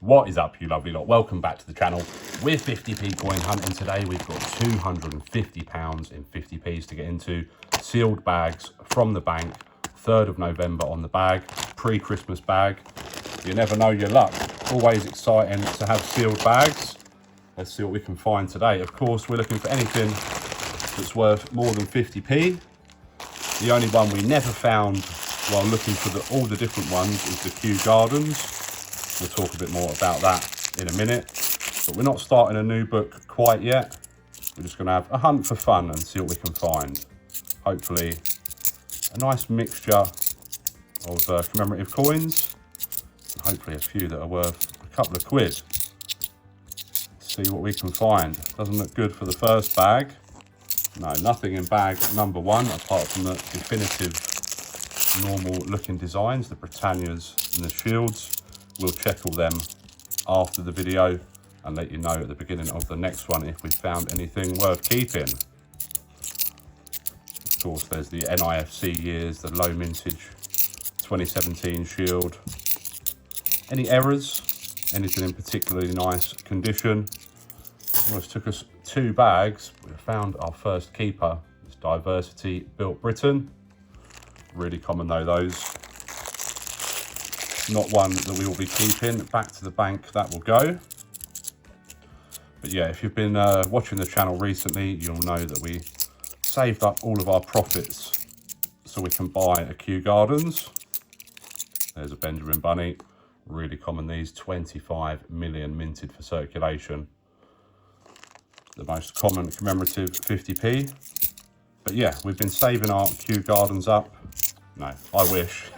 What is up, you lovely lot? Welcome back to the channel. We're 50p coin hunting today. We've got £250 in 50p's to get into. Sealed bags from the bank. 3rd of November on the bag. Pre-Christmas bag. You never know your luck. Always exciting to have sealed bags. Let's see what we can find today. Of course, we're looking for anything that's worth more than 50p. The only one we never found while looking for all the different ones is the Kew Gardens. We'll talk a bit more about that in a minute. But we're not starting a new book quite yet. We're just going to have a hunt for fun and see what we can find. Hopefully, a nice mixture of commemorative coins. And hopefully a few that are worth a couple of quid. Let's see what we can find. Doesn't look good for the first bag. No, nothing in bag number 1 apart from the definitive normal looking designs, the Britannias and the shields. We'll check all them after the video and let you know at the beginning of the next one if we found anything worth keeping. Of course, there's the NIFC years, the low mintage 2017 shield. Any errors? Anything in particularly nice condition? Almost took us 2 bags. We found our first keeper. It's Diversity Built Britain. Really common though, those. Not one that we will be keeping. Back to the bank, that will go. But yeah, if you've been watching the channel recently, you'll know that we saved up all of our profits so we can buy a Kew Gardens. There's a Benjamin Bunny. Really common, these 25 million minted for circulation. The most common commemorative 50p. But yeah, we've been saving our Kew Gardens up. No, I wish.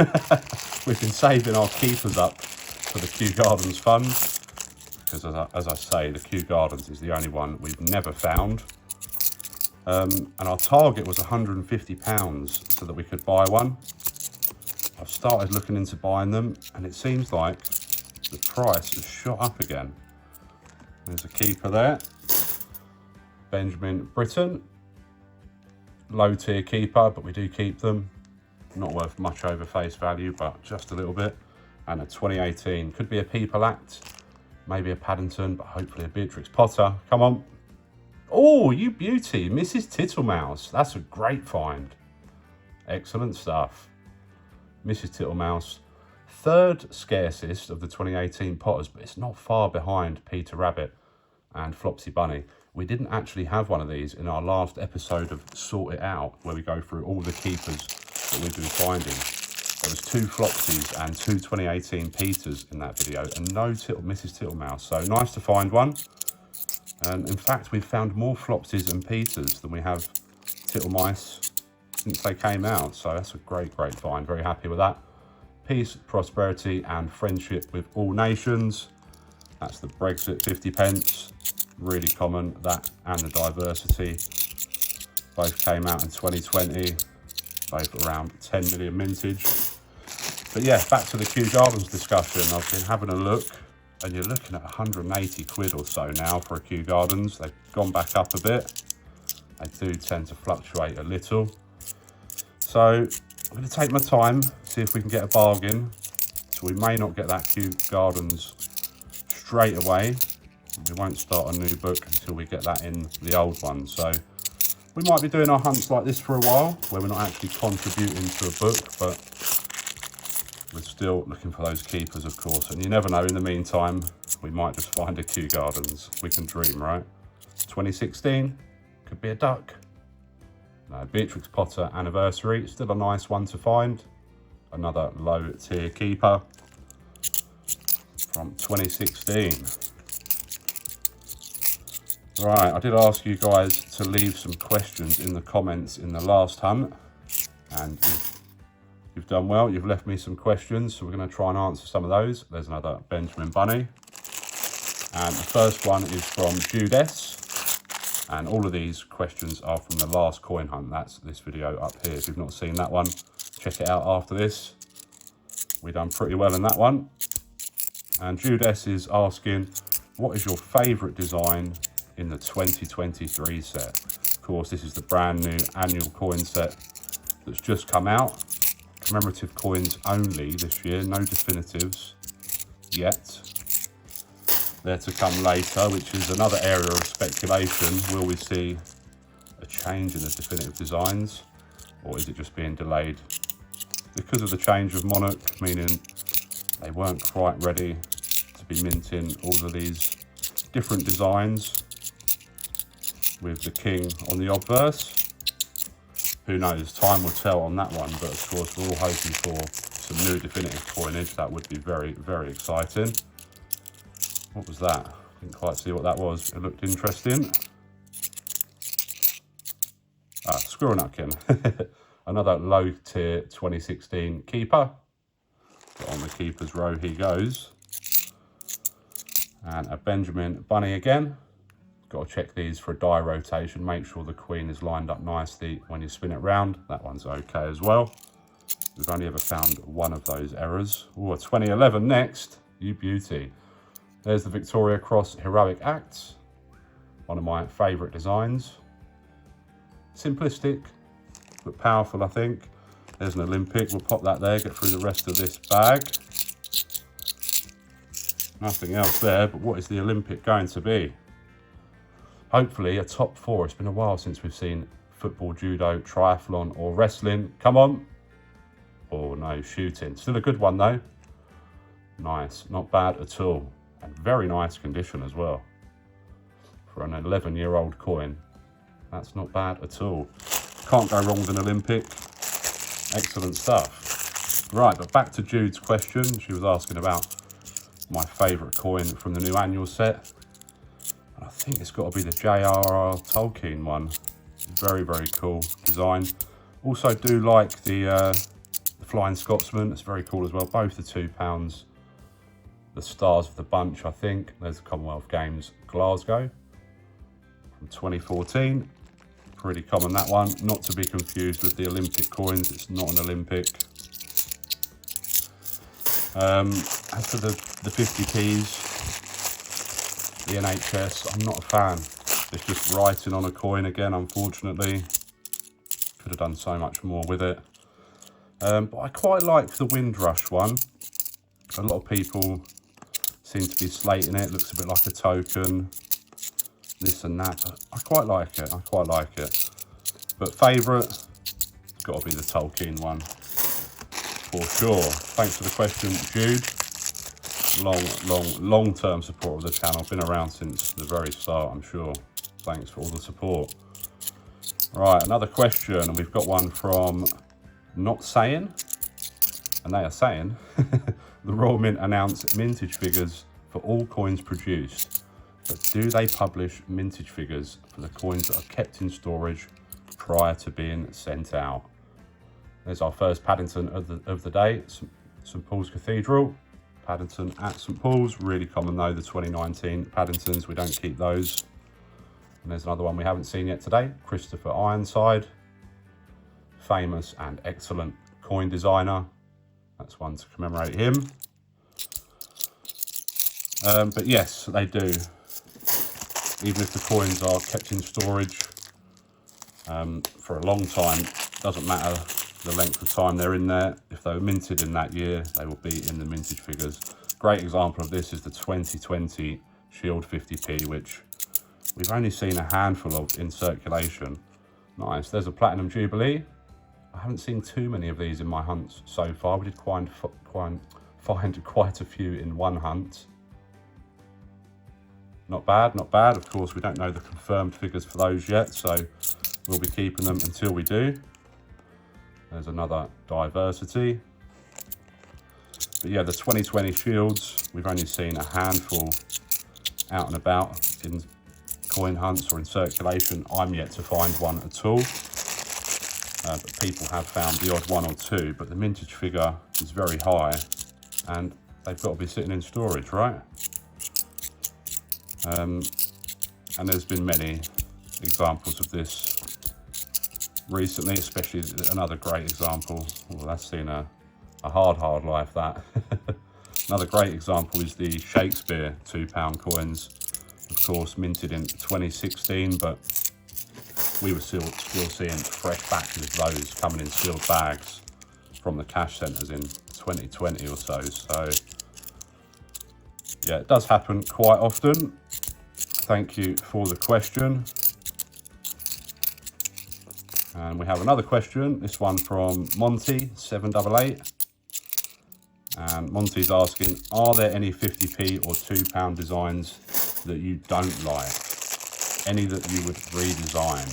We've been saving our keepers up for the Kew Gardens fund. Because as I say, the Kew Gardens is the only one we've never found. And our target was £150 so that we could buy one. I've started looking into buying them and it seems like the price has shot up again. There's a keeper there. Benjamin Britain. Low tier keeper, but we do keep them. Not worth much over face value, but just a little bit. And a 2018, could be a People Act, maybe a Paddington, but hopefully a Beatrix Potter. Come on. Oh, you beauty, Mrs. Tittlemouse. That's a great find. Excellent stuff. Mrs. Tittlemouse, 3rd scarcest of the 2018 Potters, but it's not far behind Peter Rabbit and Flopsy Bunny. We didn't actually have one of these in our last episode of Sort It Out, where we go through all the keepers that we've been finding. There was 2 Flopsies and 2 2018 Peters in that video, and no Mrs. Tittlemouse. So nice to find one. And in fact, we've found more Flopsies and Peters than we have Tittlemice since they came out. So that's a great find. Very happy with that. Peace, prosperity, and friendship with all nations. That's the Brexit 50p. Really common, that and the Diversity. Both came out in 2020. Both around 10 million mintage. But yeah, back to the Kew Gardens discussion. I've been having a look and you're looking at 180 quid or so now for a Kew Gardens. They've gone back up a bit. They do tend to fluctuate a little. So I'm going to take my time, see if we can get a bargain. So we may not get that Kew Gardens straight away. We won't start a new book until we get that in the old one. So we might be doing our hunts like this for a while, where we're not actually contributing to a book, but we're still looking for those keepers, of course. And you never know, in the meantime, we might just find a Kew Gardens. We can dream, right? 2016, could be a duck. No, Beatrix Potter anniversary, still a nice one to find. Another low tier keeper from 2016. Right, I did ask you guys to leave some questions in the comments in the last hunt, and you've done well. You've left me some questions, so we're going to try and answer some of those. There's another Benjamin Bunny, and the first one is from Judith, and all of these questions are from the last coin hunt. That's this video up here. If you've not seen that one, check it out after this. We've done pretty well in that one. And Judith is asking, what is your favourite design in the 2023 set? Of course, this is the brand new annual coin set that's just come out. Commemorative coins only this year, no definitives yet. there to come later, which is another area of speculation. Will we see a change in the definitive designs, or is it just being delayed because of the change of monarch, meaning they weren't quite ready to be minting all of these different designs with the king on the obverse? Who knows, time will tell on that one, but of course we're all hoping for some new definitive coinage. That would be very, very exciting. What was that? Didn't quite see what that was. It looked interesting. Ah, squirrel nutkin. Another low tier 2016 keeper. But on the keeper's row he goes. And a Benjamin Bunny again. Got to check these for a die rotation. Make sure the queen is lined up nicely when you spin it round. That one's okay as well. We've only ever found one of those errors. Oh, a 2011 next. You beauty. There's the Victoria Cross Heroic Acts. One of my favourite designs. Simplistic, but powerful, I think. There's an Olympic. We'll pop that there, get through the rest of this bag. Nothing else there, but what is the Olympic going to be? Hopefully a top 4. It's been a while since we've seen football, judo, triathlon or wrestling. Come on. Oh no, shooting. Still a good one though. Nice, not bad at all. And very nice condition as well. For an 11-year-old coin. That's not bad at all. Can't go wrong with an Olympic. Excellent stuff. Right, but back to Jude's question. She was asking about my favourite coin from the new annual set. I think it's got to be the J.R.R. Tolkien one. Very, very cool design. Also do like the Flying Scotsman. It's very cool as well. Both the £2. The stars of the bunch, I think. There's the Commonwealth Games Glasgow from 2014. Pretty common, that one. Not to be confused with the Olympic coins. It's not an Olympic. As for the 50p's, the NHS, I'm not a fan. It's just writing on a coin again, unfortunately. Could have done so much more with it. But I quite like the Windrush one. A lot of people seem to be slating it. Looks a bit like a token. This and that. But I quite like it. I quite like it. But favourite, it's got to be the Tolkien one. For sure. Thanks for the question, Jude. Long-term support of the channel. Been around since the very start, I'm sure. Thanks for all the support. Right, another question, and we've got one from Not Saying, and they are saying the Royal Mint announced mintage figures for all coins produced, but do they publish mintage figures for the coins that are kept in storage prior to being sent out? There's our first Paddington of the day, St Paul's Cathedral. Paddington at St Paul's, really common though, the 2019 Paddingtons, we don't keep those. And there's another one we haven't seen yet today, Christopher Ironside. Famous and excellent coin designer. That's one to commemorate him. But yes, they do. Even if the coins are kept in storage for a long time, doesn't matter the length of time they're in there. If they were minted in that year, they will be in the mintage figures. Great example of this is the 2020 Shield 50p, which we've only seen a handful of in circulation. Nice. There's a Platinum Jubilee. I haven't seen too many of these in my hunts so far. We did find quite a few in one hunt. Not bad, not bad. Of course, we don't know the confirmed figures for those yet, so we'll be keeping them until we do. There's another diversity. But yeah, the 2020 Shields, we've only seen a handful out and about in coin hunts or in circulation. I'm yet to find one at all. But people have found the odd one or two, but the mintage figure is very high and they've got to be sitting in storage, right? And there's been many examples of this recently, especially another great example. Well, that's seen a hard life, that. Another great example is the Shakespeare £2 coins, of course minted in 2016, but we were still seeing fresh batches of those coming in sealed bags from the cash centres in 2020 or so. So Yeah, it does happen quite often. Thank you for the question. And we have another question, this one from Monty 788. And Monty's asking, are there any 50p or £2 designs that you don't like? Any that you would redesign?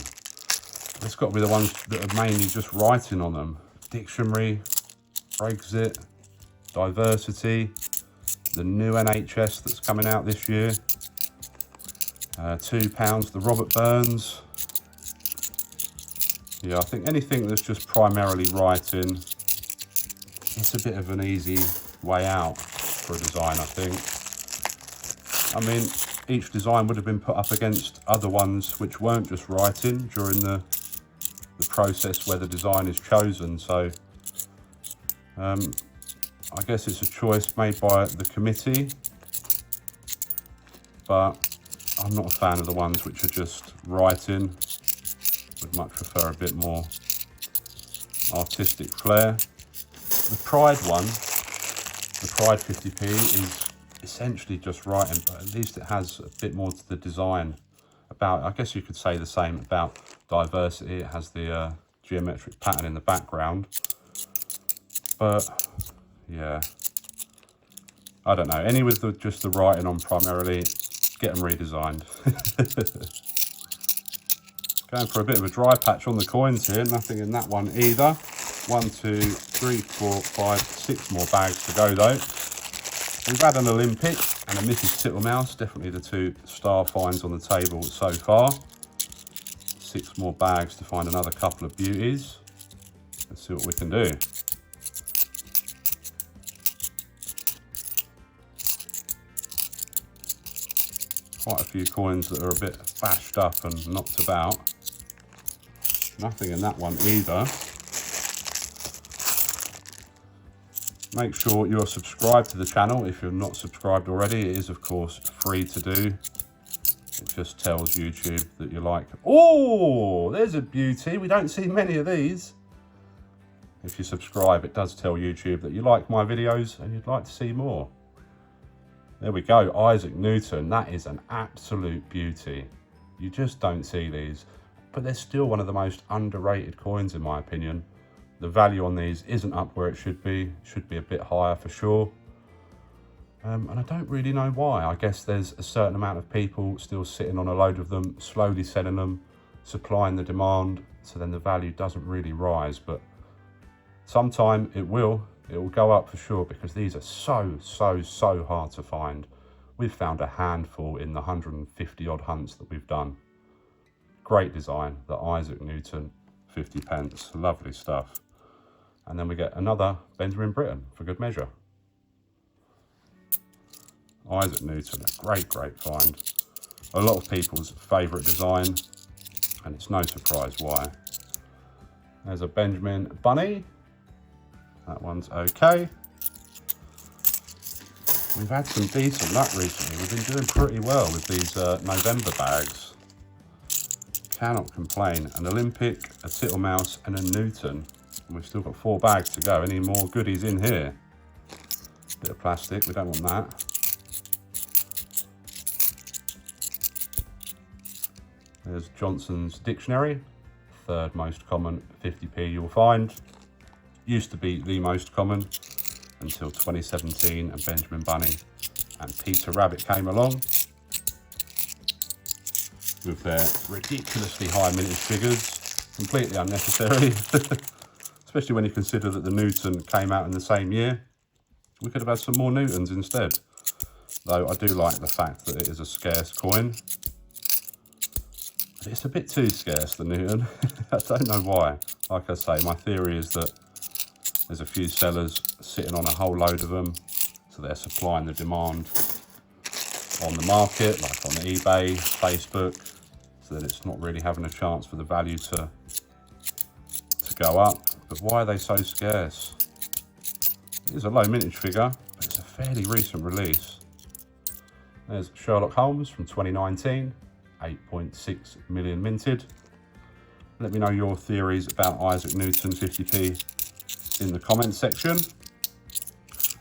It's got to be the ones that are mainly just writing on them. Dictionary, Brexit, diversity, the new NHS that's coming out this year. £2, the Robert Burns. Yeah, I think anything that's just primarily writing, it's a bit of an easy way out for a design, I think. I mean, each design would have been put up against other ones which weren't just writing during the process where the design is chosen. So I guess it's a choice made by the committee, but I'm not a fan of the ones which are just writing. Would much prefer a bit more artistic flair. The Pride one, the Pride 50p, is essentially just writing, but at least it has a bit more to the design. About, I guess you could say the same about diversity. It has the geometric pattern in the background, but yeah, I don't know. Any with just the writing on primarily, get them redesigned. Going for a bit of a dry patch on the coins here. Nothing in that one either. 1, 2, 3, 4, 5, 6 more bags to go though. We've had an Olympic and a Mrs. Tittlemouse, definitely the two star finds on the table so far. 6 more bags to find another couple of beauties. Let's see what we can do. Quite a few coins that are a bit bashed up and knocked about. Nothing in that one either. Make sure you're subscribed to the channel if you're not subscribed already. It is, of course, free to do. It just tells YouTube that you like. Oh, there's a beauty. We don't see many of these. If you subscribe, it does tell YouTube that you like my videos and you'd like to see more. There we go, Isaac Newton. That is an absolute beauty. You just don't see these, but they're still one of the most underrated coins in my opinion. The value on these isn't up where it should be a bit higher for sure. And I don't really know why. I guess there's a certain amount of people still sitting on a load of them, slowly selling them, supplying the demand, so then the value doesn't really rise, but sometime it will go up for sure, because these are so hard to find. We've found a handful in the 150 odd hunts that we've done. Great design, the Isaac Newton 50p, lovely stuff. And then we get another Benjamin Britten for good measure. Isaac Newton, a great find. A lot of people's favourite design, and it's no surprise why. There's a Benjamin Bunny. That one's okay. We've had some decent luck recently. We've been doing pretty well with these November bags. Cannot complain. An Olympic, a Tittlemouse and a Newton. And we've still got 4 bags to go. Any more goodies in here? Bit of plastic, we don't want that. There's Johnson's Dictionary. 3rd most common 50p you'll find. Used to be the most common until 2017 and Benjamin Bunny and Peter Rabbit came along with their ridiculously high mintage figures. Completely unnecessary, especially when you consider that the Newton came out in the same year. We could have had some more Newtons instead, though I do like the fact that it is a scarce coin. But it's a bit too scarce, the Newton. I don't know why. Like I say, my theory is that there's a few sellers sitting on a whole load of them, so they're supplying the demand on the market, like on eBay, Facebook, so that it's not really having a chance for the value to go up. But why are they so scarce? It is a low mintage figure, but it's a fairly recent release. There's Sherlock Holmes from 2019, 8.6 million minted. Let me know your theories about Isaac Newton 50p in the comments section.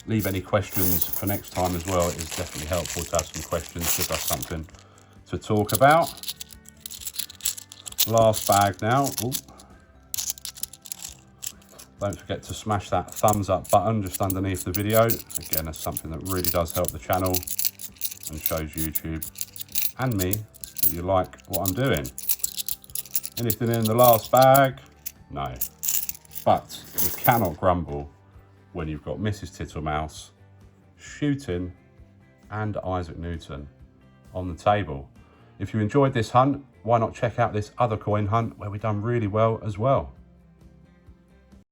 Leave any questions for next time as well. It is definitely helpful to have some questions, give us something to talk about. Last bag now. Ooh. Don't forget to smash that thumbs up button just underneath the video. Again, that's something that really does help the channel and shows YouTube and me that you like what I'm doing. Anything in the last bag? No. But you cannot grumble when you've got Mrs. Tittlemouse, Shooting and Isaac Newton on the table. If you enjoyed this hunt, why not check out this other coin hunt where we've done really well as well.